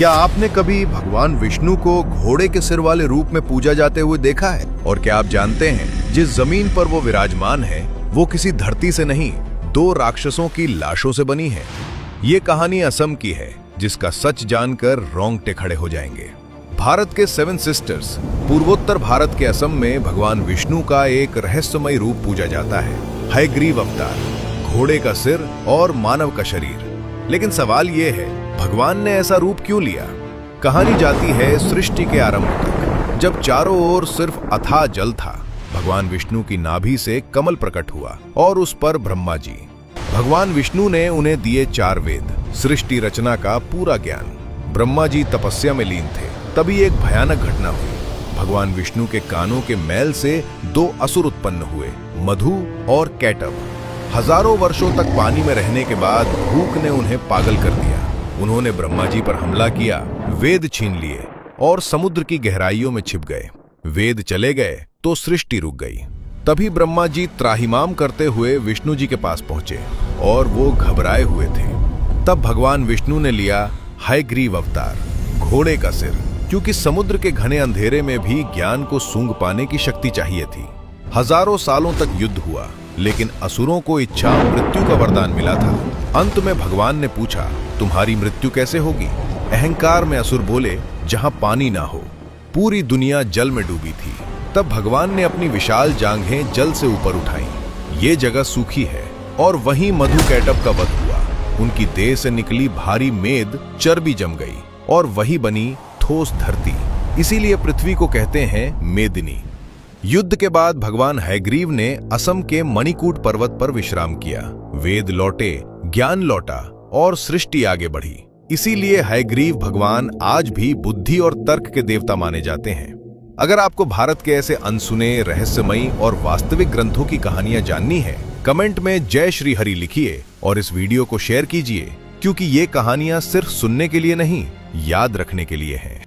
क्या आपने कभी भगवान विष्णु को घोड़े के सिर वाले रूप में पूजा जाते हुए देखा है? और क्या आप जानते हैं जिस जमीन पर वो विराजमान है वो किसी धरती से नहीं, 2 राक्षसों की लाशों से बनी है। ये कहानी असम की है जिसका सच जानकर रोंगटे खड़े हो जाएंगे। भारत के 7 सिस्टर्स पूर्वोत्तर भारत के असम में भगवान विष्णु का एक रहस्यमय रूप पूजा जाता है, हयग्रीव अवतार, घोड़े का सिर और मानव का शरीर। लेकिन सवाल यह है, भगवान ने ऐसा रूप क्यों लिया? कहानी जाती है सृष्टि के आरंभ तक, जब चारों ओर सिर्फ अथाह जल था। भगवान विष्णु की नाभि से कमल प्रकट हुआ और उस पर ब्रह्मा जी। भगवान विष्णु ने उन्हें दिए 4 वेद, सृष्टि रचना का पूरा ज्ञान। ब्रह्मा जी तपस्या में लीन थे, तभी एक भयानक घटना हुई। भगवान विष्णु के कानों के मैल से 2 असुर उत्पन्न हुए, मधु और कैटभ। हजारों वर्षों तक पानी में रहने के बाद भूख ने उन्हें पागल कर दिया। उन्होंने ब्रह्मा जी पर हमला किया, वेद छीन लिए और समुद्र की गहराइयों में छिप गए। वेद चले गए तो सृष्टि रुक गई। तभी ब्रह्मा जी त्राहिमाम करते हुए विष्णु जी के पास पहुंचे और वो घबराए हुए थे। तब भगवान विष्णु ने लिया हयग्रीव अवतार, घोड़े का सिर, क्योंकि समुद्र के घने अंधेरे में भी ज्ञान को सूंघ पाने की शक्ति चाहिए थी। हजारों सालों तक युद्ध हुआ, लेकिन असुरों को इच्छा मृत्यु का वरदान मिला था। अंत में भगवान ने पूछा, तुम्हारी मृत्यु कैसे होगी? अहंकार में असुर बोले, जहां पानी ना हो। पूरी दुनिया जल में डूबी थी। तब भगवान ने अपनी विशाल जांघें जल से ऊपर उठाई। ये जगह सूखी है और वहीं मधु कैटभ का वध हुआ। उनकी देह से निकली भारी मेद चर्बी जम गई और वही बनी ठोस धरती। इसीलिए पृथ्वी को कहते हैं मेदिनी। युद्ध के बाद भगवान हयग्रीव ने असम के मणिकूट पर्वत पर विश्राम किया। वेद लौटे, ज्ञान लौटा और सृष्टि आगे बढ़ी। इसीलिए हयग्रीव भगवान आज भी बुद्धि और तर्क के देवता माने जाते हैं। अगर आपको भारत के ऐसे अनसुने, रहस्यमयी और वास्तविक ग्रंथों की कहानियां जाननी है, कमेंट में जय श्री हरि लिखिए और इस वीडियो को शेयर कीजिए, क्योंकि ये कहानियां सिर्फ सुनने के लिए नहीं, याद रखने के लिए हैं।